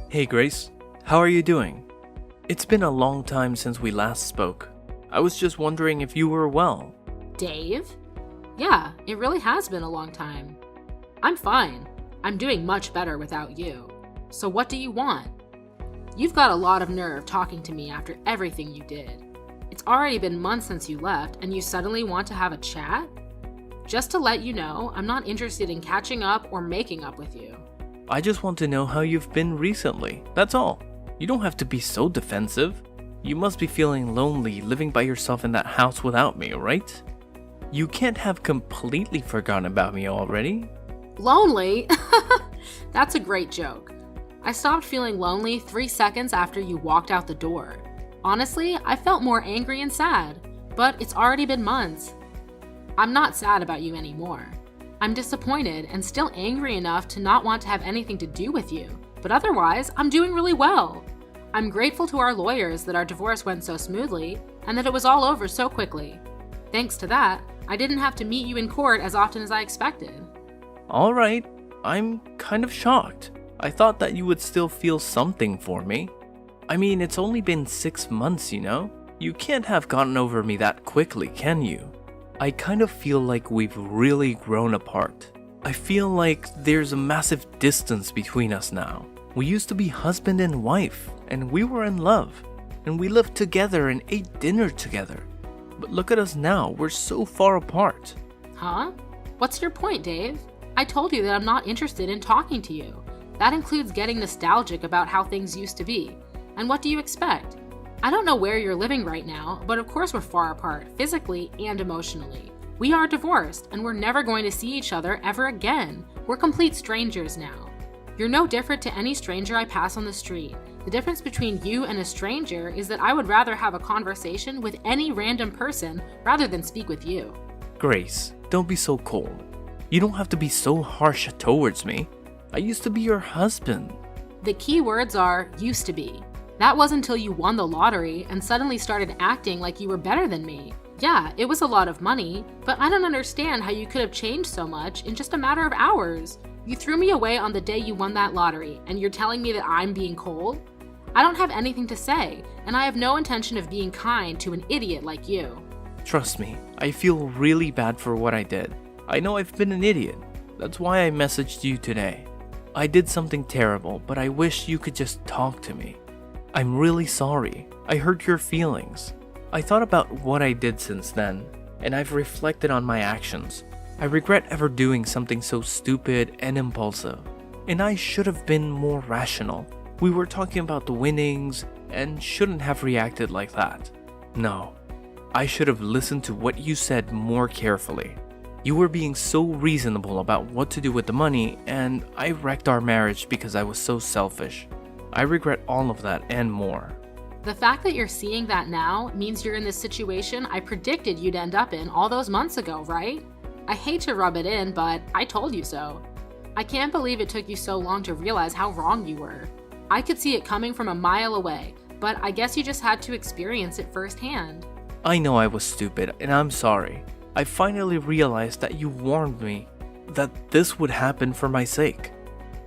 Hey Grace, how are you doing? It's been a long time since we last spoke. I was just wondering if you were well. Dave? Yeah, it really has been a long time. I'm fine. I'm doing much better without you. So what do you want? You've got a lot of nerve talking to me after everything you did. It's already been months since you left, and you suddenly want to have a chat? Just to let you know, I'm not interested in catching up or making up with you. I just want to know how you've been recently, that's all. You don't have to be so defensive. You must be feeling lonely living by yourself in that house without me, right? You can't have completely forgotten about me already. Lonely? That's a great joke. I stopped feeling lonely 3 seconds after you walked out the door. Honestly, I felt more angry and sad, but it's already been months. I'm not sad about you anymore. I'm disappointed and still angry enough to not want to have anything to do with you, but otherwise, I'm doing really well. I'm grateful to our lawyers that our divorce went so smoothly and that it was all over so quickly. Thanks to that, I didn't have to meet you in court as often as I expected. Alright, I'm kind of shocked. I thought that you would still feel something for me. I mean, it's only been 6 months, you know? You can't have gotten over me that quickly, can you? I kind of feel like we've really grown apart. I feel like there's a massive distance between us now. We used to be husband and wife, and we were in love, and we lived together and ate dinner together. But look at us now, we're so far apart. Huh? What's your point, Dave? I told you that I'm not interested in talking to you. That includes getting nostalgic about how things used to be. And what do you expect? I don't know where you're living right now, but of course we're far apart, physically and emotionally. We are divorced, and we're never going to see each other ever again. We're complete strangers now. You're no different to any stranger I pass on the street. The difference between you and a stranger is that I would rather have a conversation with any random person rather than speak with you. Grace, don't be so cold. You don't have to be so harsh towards me. I used to be your husband. The key words are used to be. That was until you won the lottery and suddenly started acting like you were better than me. Yeah, it was a lot of money, but I don't understand how you could have changed so much in just a matter of hours. You threw me away on the day you won that lottery, and you're telling me that I'm being cold? I don't have anything to say, and I have no intention of being kind to an idiot like you. Trust me, I feel really bad for what I did. I know I've been an idiot. That's why I messaged you today. I did something terrible, but I wish you could just talk to me. I'm really sorry. I hurt your feelings. I thought about what I did since then, and I've reflected on my actions. I regret ever doing something so stupid and impulsive, and I should have been more rational. We were talking about the winnings and shouldn't have reacted like that. No, I should have listened to what you said more carefully. You were being so reasonable about what to do with the money, and I wrecked our marriage because I was so selfish. I regret all of that and more. The fact that you're seeing that now means you're in this situation I predicted you'd end up in all those months ago, right? I hate to rub it in, but I told you so. I can't believe it took you so long to realize how wrong you were. I could see it coming from a mile away, but I guess you just had to experience it firsthand. I know I was stupid, and I'm sorry. I finally realized that you warned me that this would happen for my sake.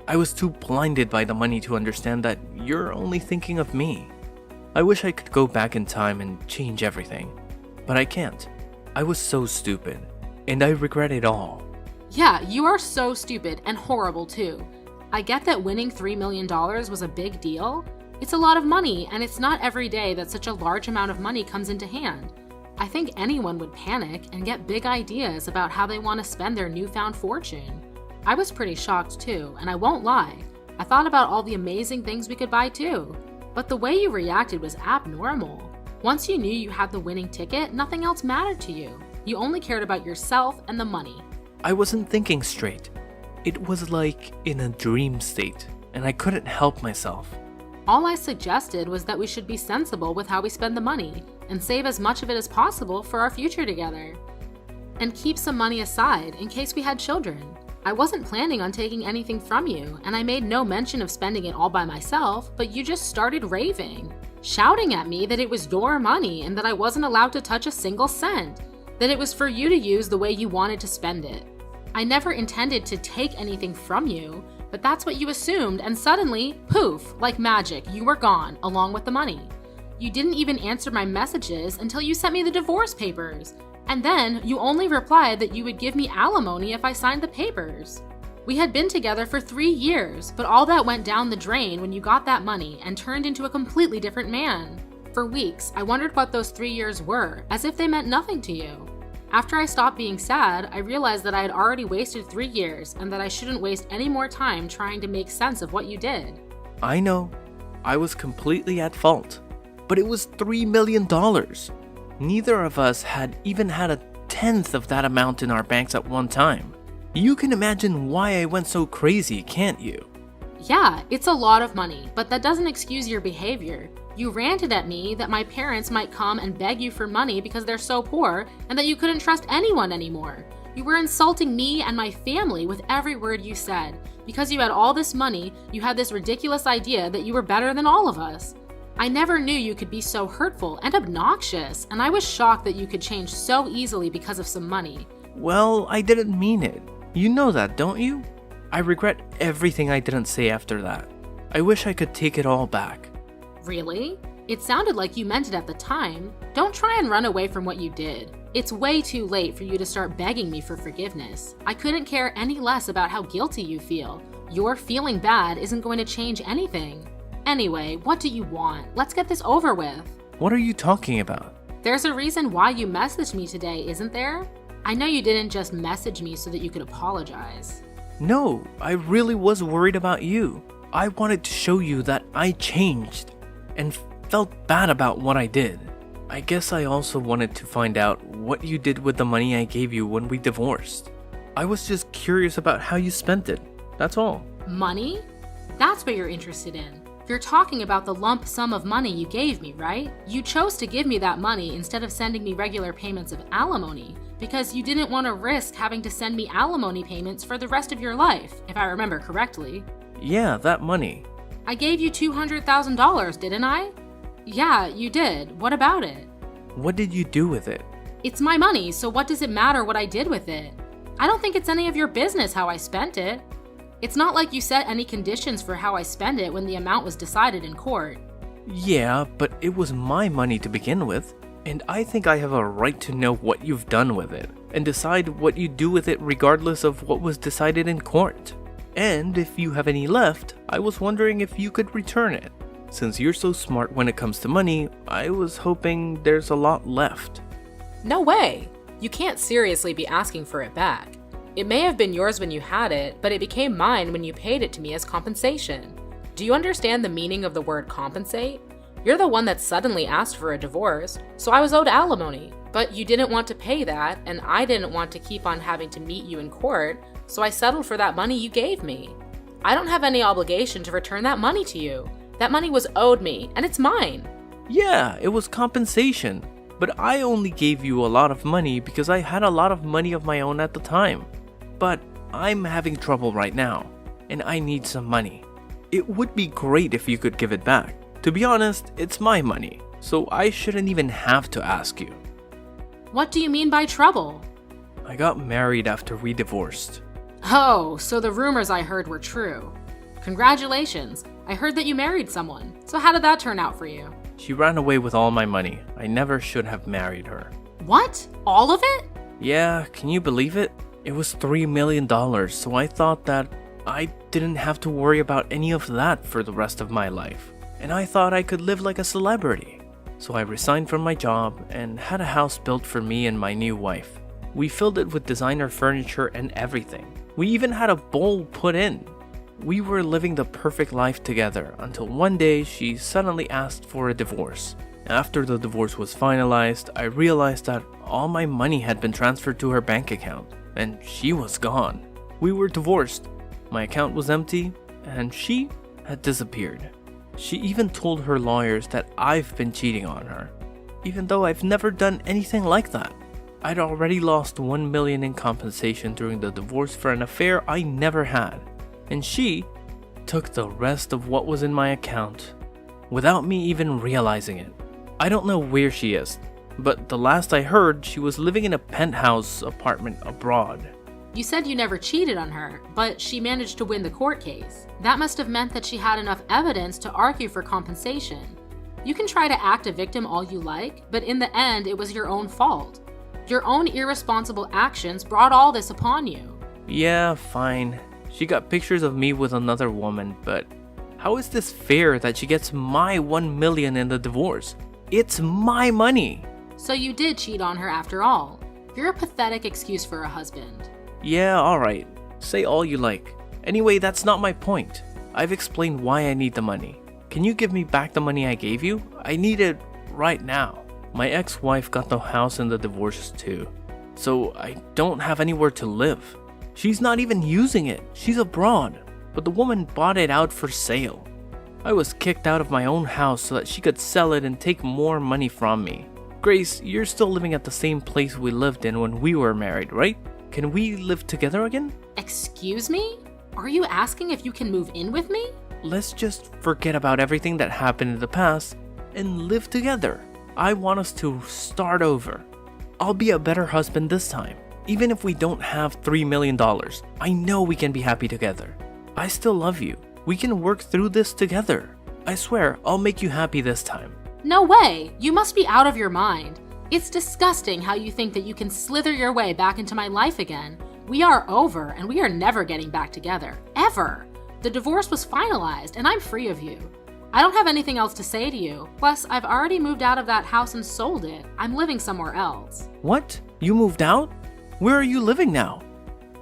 I was too blinded by the money to understand that you're only thinking of me. I wish I could go back in time and change everything, but I can't. I was so stupid, and I regret it all. Yeah, you are so stupid and horrible too. I get that winning $3 million was a big deal. It's a lot of money, and it's not every day that such a large amount of money comes into hand. I think anyone would panic and get big ideas about how they want to spend their newfound fortune. I was pretty shocked too, and I won't lie. I thought about all the amazing things we could buy too. But the way you reacted was abnormal. Once you knew you had the winning ticket, nothing else mattered to you. You only cared about yourself and the money. I wasn't thinking straight. It was like in a dream state, and I couldn't help myself. All I suggested was that we should be sensible with how we spend the money and save as much of it as possible for our future together. And keep some money aside in case we had children. I wasn't planning on taking anything from you, and I made no mention of spending it all by myself, but you just started raving, shouting at me that it was your money and that I wasn't allowed to touch a single cent, that it was for you to use the way you wanted to spend it. I never intended to take anything from you, But that's what you assumed, and suddenly, poof, like magic, you were gone, along with the money. You didn't even answer my messages until you sent me the divorce papers. And then you only replied that you would give me alimony if I signed the papers. We had been together for 3 years, but all that went down the drain when you got that money and turned into a completely different man. For weeks, I wondered what those 3 years were, as if they meant nothing to you. After I stopped being sad, I realized that I had already wasted 3 years and that I shouldn't waste any more time trying to make sense of what you did. I know. I was completely at fault. But it was $3 million. Neither of us had even had a tenth of that amount in our banks at one time. You can imagine why I went so crazy, can't you? Yeah, it's a lot of money, but that doesn't excuse your behavior. You ranted at me that my parents might come and beg you for money because they're so poor and that you couldn't trust anyone anymore. You were insulting me and my family with every word you said. Because you had all this money, you had this ridiculous idea that you were better than all of us. I never knew you could be so hurtful and obnoxious, and I was shocked that you could change so easily because of some money. Well, I didn't mean it. You know that, don't you? I regret everything I didn't say after that. I wish I could take it all back. Really? It sounded like you meant it at the time. Don't try and run away from what you did. It's way too late for you to start begging me for forgiveness. I couldn't care any less about how guilty you feel. Your feeling bad isn't going to change anything. Anyway, what do you want? Let's get this over with. What are you talking about? There's a reason why you messaged me today, isn't there? I know you didn't just message me so that you could apologize. No, I really was worried about you. I wanted to show you that I changed and felt bad about what I did. I guess I also wanted to find out what you did with the money I gave you when we divorced. I was just curious about how you spent it. That's all. Money? That's what you're interested in. You're talking about the lump sum of money you gave me, right? You chose to give me that money instead of sending me regular payments of alimony because you didn't want to risk having to send me alimony payments for the rest of your life, if I remember correctly. Yeah, that money. I gave you $200,000, didn't I? Yeah, you did. What about it? What did you do with it? It's my money, so what does it matter what I did with it? I don't think it's any of your business how I spent it. It's not like you set any conditions for how I spend it when the amount was decided in court. Yeah, but it was my money to begin with, and I think I have a right to know what you've done with it, and decide what you do with it regardless of what was decided in court. And if you have any left, I was wondering if you could return it. Since you're so smart when it comes to money, I was hoping there's a lot left. No way! You can't seriously be asking for it back. It may have been yours when you had it, but it became mine when you paid it to me as compensation. Do you understand the meaning of the word compensate? You're the one that suddenly asked for a divorce, so I was owed alimony. But you didn't want to pay that, and I didn't want to keep on having to meet you in court, so I settled for that money you gave me. I don't have any obligation to return that money to you. That money was owed me, and it's mine. Yeah, it was compensation, but I only gave you a lot of money because I had a lot of money of my own at the time. But I'm having trouble right now, and I need some money. It would be great if you could give it back. To be honest, it's my money, so I shouldn't even have to ask you. What do you mean by trouble? I got married after we divorced. Oh, so the rumors I heard were true. Congratulations, I heard that you married someone. So how did that turn out for you? She ran away with all my money. I never should have married her. What? All of it? Yeah, can you believe it? It was $3 million, so I thought that I didn't have to worry about any of that for the rest of my life. And I thought I could live like a celebrity. So I resigned from my job and had a house built for me and my new wife. We filled it with designer furniture and everything. We even had a bowl put in. We were living the perfect life together until one day she suddenly asked for a divorce. After the divorce was finalized, I realized that all my money had been transferred to her bank account, and she was gone. We were divorced. My account was empty, and she had disappeared. She even told her lawyers that I've been cheating on her, even though I've never done anything like that. I'd already lost $1 million in compensation during the divorce for an affair I never had, and she took the rest of what was in my account without me even realizing it. I don't know where she is, but the last I heard, she was living in a penthouse apartment abroad. You said you never cheated on her, but she managed to win the court case. That must have meant that she had enough evidence to argue for compensation. You can try to act a victim all you like, but in the end, it was your own fault. Your own irresponsible actions brought all this upon you. Yeah, fine. She got pictures of me with another woman, but how is this fair that she gets my $1 million in the divorce? It's my money. So you did cheat on her after all. You're a pathetic excuse for a husband. Yeah, alright. Say all you like. Anyway, that's not my point. I've explained why I need the money. Can you give me back the money I gave you? I need it right now. My ex-wife got the house in the divorce too, so I don't have anywhere to live. She's not even using it. She's abroad, but the woman bought it out for sale. I was kicked out of my own house so that she could sell it and take more money from me. Grace, you're still living at the same place we lived in when we were married, right? Can we live together again? Excuse me? Are you asking if you can move in with me? Let's just forget about everything that happened in the past and live together. I want us to start over. I'll be a better husband this time. Even if we don't have $3 million, I know we can be happy together. I still love you. We can work through this together. I swear, I'll make you happy this time. No way! You must be out of your mind. It's disgusting how you think that you can slither your way back into my life again. We are over, and we are never getting back together. Ever! The divorce was finalized, and I'm free of you. I don't have anything else to say to you. Plus, I've already moved out of that house and sold it. I'm living somewhere else. What? You moved out? Where are you living now?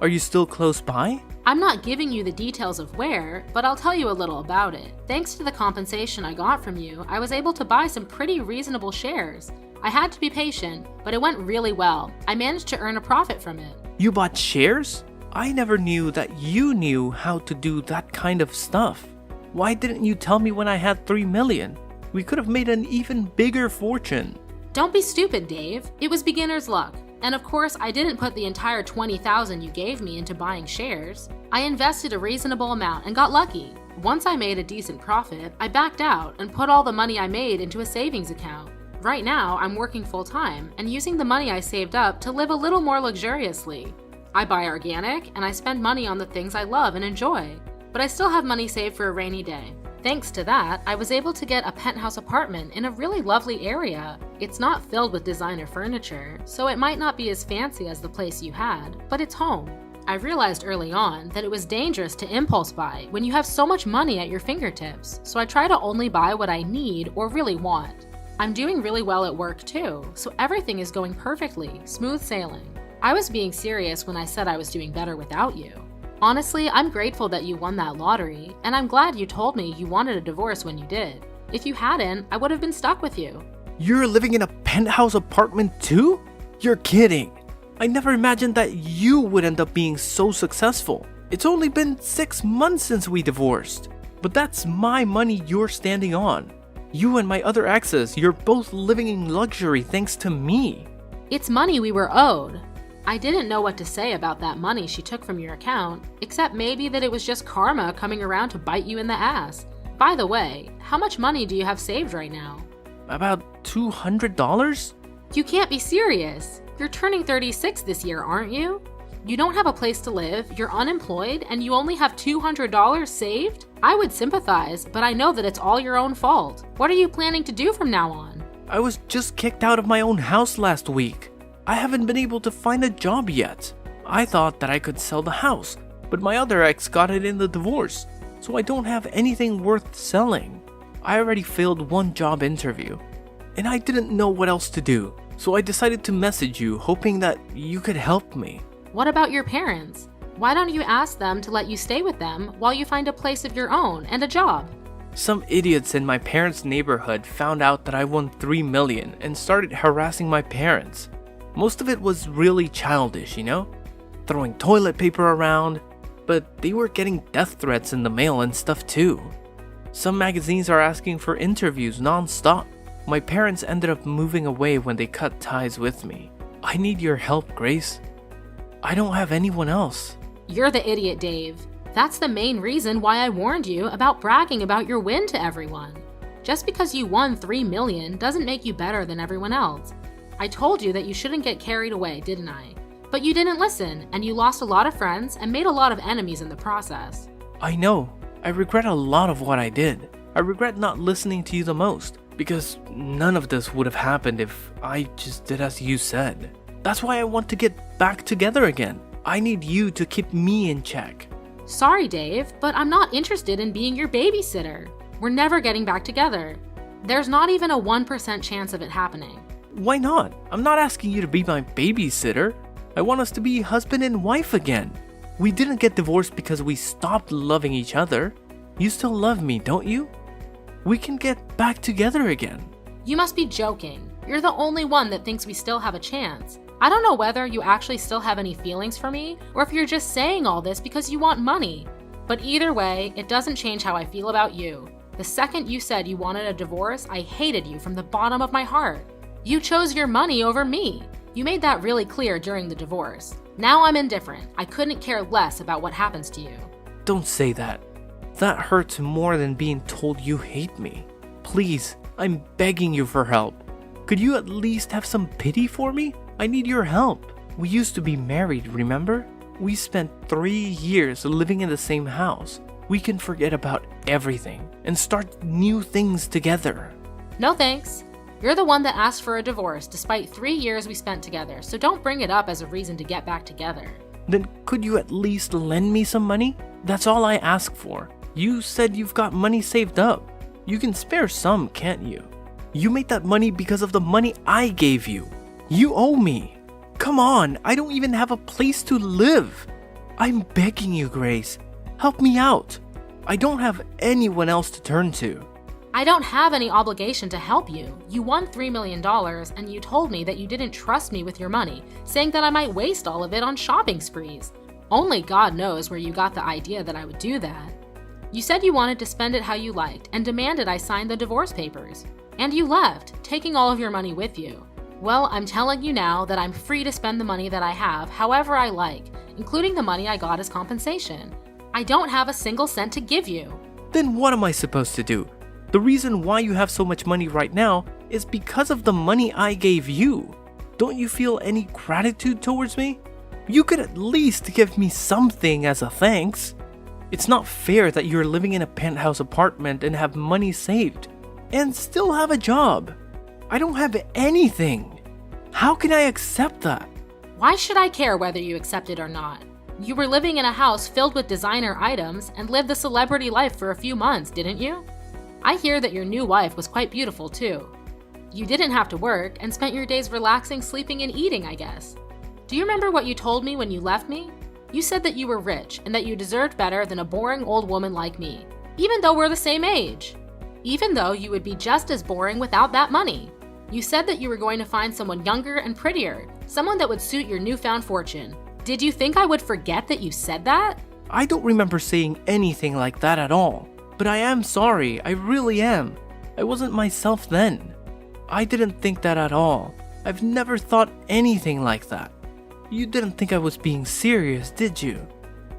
Are you still close by? I'm not giving you the details of where, but I'll tell you a little about it. Thanks to the compensation I got from you, I was able to buy some pretty reasonable shares. I had to be patient, but it went really well. I managed to earn a profit from it. You bought shares? I never knew that you knew how to do that kind of stuff. Why didn't you tell me when I had $3 million? We could have made an even bigger fortune. Don't be stupid, Dave. It was beginner's luck. And of course, I didn't put the entire $20,000 you gave me into buying shares. I invested a reasonable amount and got lucky. Once I made a decent profit, I backed out and put all the money I made into a savings account. Right now, I'm working full-time and using the money I saved up to live a little more luxuriously. I buy organic and I spend money on the things I love and enjoy, but I still have money saved for a rainy day. Thanks to that, I was able to get a penthouse apartment in a really lovely area. It's not filled with designer furniture, so it might not be as fancy as the place you had, but it's home. I realized early on that it was dangerous to impulse buy when you have so much money at your fingertips, so I try to only buy what I need or really want. I'm doing really well at work too, so everything is going perfectly, smooth sailing. I was being serious when I said I was doing better without you. Honestly, I'm grateful that you won that lottery, and I'm glad you told me you wanted a divorce when you did. If you hadn't, I would have been stuck with you. You're living in a penthouse apartment too? You're kidding. I never imagined that you would end up being so successful. It's only been 6 months since we divorced. But that's my money you're standing on. You and my other exes, you're both living in luxury thanks to me. It's money we were owed. I didn't know what to say about that money she took from your account, except maybe that it was just karma coming around to bite you in the ass. By the way, how much money do you have saved right now? About $200? You can't be serious. You're turning 36 this year, aren't you? You don't have a place to live, you're unemployed, and you only have $200 saved? I would sympathize, but I know that it's all your own fault. What are you planning to do from now on? I was just kicked out of my own house last week. I haven't been able to find a job yet. I thought that I could sell the house, but my other ex got it in the divorce, so I don't have anything worth selling. I already failed one job interview, and I didn't know what else to do, so I decided to message you hoping that you could help me. What about your parents? Why don't you ask them to let you stay with them while you find a place of your own and a job? Some idiots in my parents' neighborhood found out that I won $3 million and started harassing my parents. Most of it was really childish, you know? Throwing toilet paper around, but they were getting death threats in the mail and stuff too. Some magazines are asking for interviews non-stop. My parents ended up moving away when they cut ties with me. I need your help, Grace. I don't have anyone else. You're the idiot, Dave. That's the main reason why I warned you about bragging about your win to everyone. Just because you won $3 million doesn't make you better than everyone else. I told you that you shouldn't get carried away, didn't I? But you didn't listen, and you lost a lot of friends and made a lot of enemies in the process. I know. I regret a lot of what I did. I regret not listening to you the most, because none of this would have happened if I just did as you said. That's why I want to get back together again. I need you to keep me in check. Sorry, Dave, but I'm not interested in being your babysitter. We're never getting back together. There's not even a 1% chance of it happening. Why not? I'm not asking you to be my babysitter. I want us to be husband and wife again. We didn't get divorced because we stopped loving each other. You still love me, don't you? We can get back together again. You must be joking. You're the only one that thinks we still have a chance. I don't know whether you actually still have any feelings for me, or if you're just saying all this because you want money. But either way, it doesn't change how I feel about you. The second you said you wanted a divorce, I hated you from the bottom of my heart. You chose your money over me. You made that really clear during the divorce. Now I'm indifferent. I couldn't care less about what happens to you. Don't say that. That hurts more than being told you hate me. Please, I'm begging you for help. Could you at least have some pity for me? I need your help. We used to be married, remember? We spent 3 years living in the same house. We can forget about everything and start new things together. No thanks. You're the one that asked for a divorce despite 3 years we spent together, so don't bring it up as a reason to get back together. Then could you at least lend me some money? That's all I ask for. You said you've got money saved up. You can spare some, can't you? You made that money because of the money I gave you. You owe me. Come on, I don't even have a place to live. I'm begging you, Grace. Help me out. I don't have anyone else to turn to. I don't have any obligation to help you. You won $3 million and you told me that you didn't trust me with your money, saying that I might waste all of it on shopping sprees. Only God knows where you got the idea that I would do that. You said you wanted to spend it how you liked and demanded I sign the divorce papers. And you left, taking all of your money with you. Well, I'm telling you now that I'm free to spend the money that I have however I like, including the money I got as compensation. I don't have a single cent to give you. Then what am I supposed to do? The reason why you have so much money right now is because of the money I gave you. Don't you feel any gratitude towards me? You could at least give me something as a thanks. It's not fair that you're living in a penthouse apartment and have money saved, and still have a job. I don't have anything. How can I accept that? Why should I care whether you accept it or not? You were living in a house filled with designer items and lived the celebrity life for a few months, didn't you? I hear that your new wife was quite beautiful too. You didn't have to work and spent your days relaxing, sleeping, and eating, I guess. Do you remember what you told me when you left me? You said that you were rich and that you deserved better than a boring old woman like me, even though we're the same age. Even though you would be just as boring without that money. You said that you were going to find someone younger and prettier, someone that would suit your newfound fortune. Did you think I would forget that you said that? I don't remember saying anything like that at all. But I am sorry, I really am. I wasn't myself then. I didn't think that at all. I've never thought anything like that. You didn't think I was being serious, did you?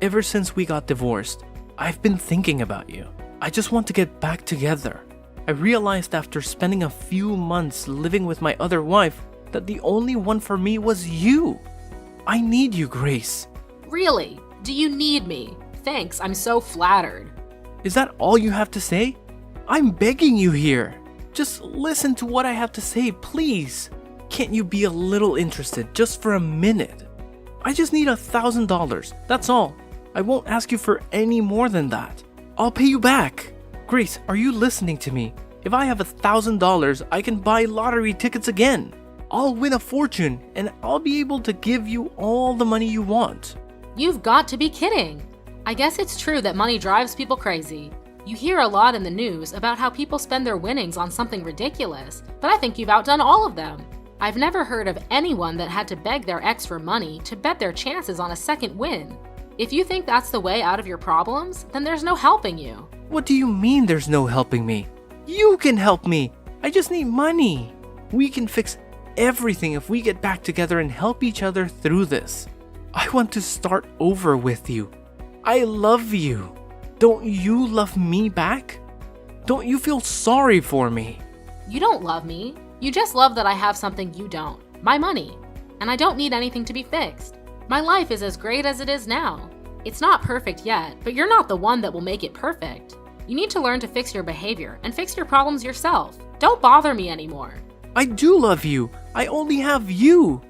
Ever since we got divorced, I've been thinking about you. I just want to get back together. I realized after spending a few months living with my other wife that the only one for me was you. I need you, Grace. Really? Do you need me? Thanks, I'm so flattered. Is that all you have to say? I'm begging you here. Just listen to what I have to say, please. Can't you be a little interested just for a minute? I just need $1,000, that's all. I won't ask you for any more than that. I'll pay you back. Grace, are you listening to me? If I have $1,000, I can buy lottery tickets again. I'll win a fortune and I'll be able to give you all the money you want. You've got to be kidding. I guess it's true that money drives people crazy. You hear a lot in the news about how people spend their winnings on something ridiculous, but I think you've outdone all of them. I've never heard of anyone that had to beg their ex for money to bet their chances on a second win. If you think that's the way out of your problems, then there's no helping you. What do you mean there's no helping me? You can help me. I just need money. We can fix everything if we get back together and help each other through this. I want to start over with you. I love you. Don't you love me back? Don't you feel sorry for me? You don't love me. You just love that I have something you don't. My money. And I don't need anything to be fixed. My life is as great as it is now. It's not perfect yet, but you're not the one that will make it perfect. You need to learn to fix your behavior and fix your problems yourself. Don't bother me anymore. I do love you. I only have you.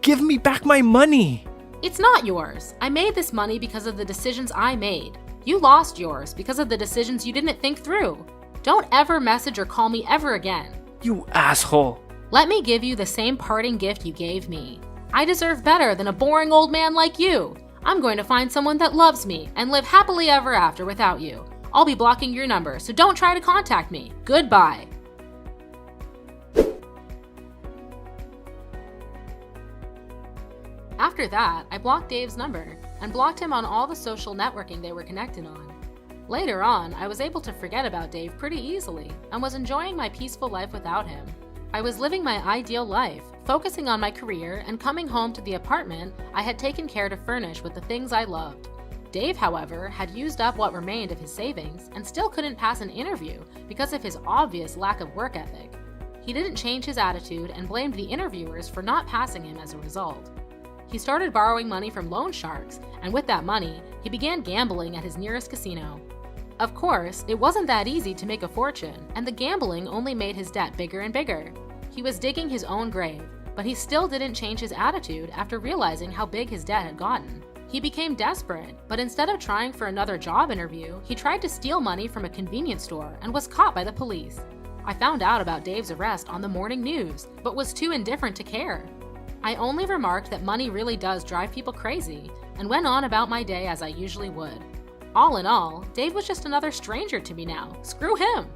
Give me back my money. It's not yours. I made this money because of the decisions I made. You lost yours because of the decisions you didn't think through. Don't ever message or call me ever again. You asshole. Let me give you the same parting gift you gave me. I deserve better than a boring old man like you. I'm going to find someone that loves me and live happily ever after without you. I'll be blocking your number, so don't try to contact me. Goodbye. After that, I blocked Dave's number and blocked him on all the social networking they were connected on. Later on, I was able to forget about Dave pretty easily and was enjoying my peaceful life without him. I was living my ideal life, focusing on my career and coming home to the apartment I had taken care to furnish with the things I loved. Dave, however, had used up what remained of his savings and still couldn't pass an interview because of his obvious lack of work ethic. He didn't change his attitude and blamed the interviewers for not passing him as a result. He started borrowing money from loan sharks, and with that money, he began gambling at his nearest casino. Of course, it wasn't that easy to make a fortune, and the gambling only made his debt bigger and bigger. He was digging his own grave, but he still didn't change his attitude after realizing how big his debt had gotten. He became desperate, but instead of trying for another job interview, he tried to steal money from a convenience store and was caught by the police. I found out about Dave's arrest on the morning news, but was too indifferent to care. I only remarked that money really does drive people crazy, and went on about my day as I usually would. All in all, Dave was just another stranger to me now. Screw him!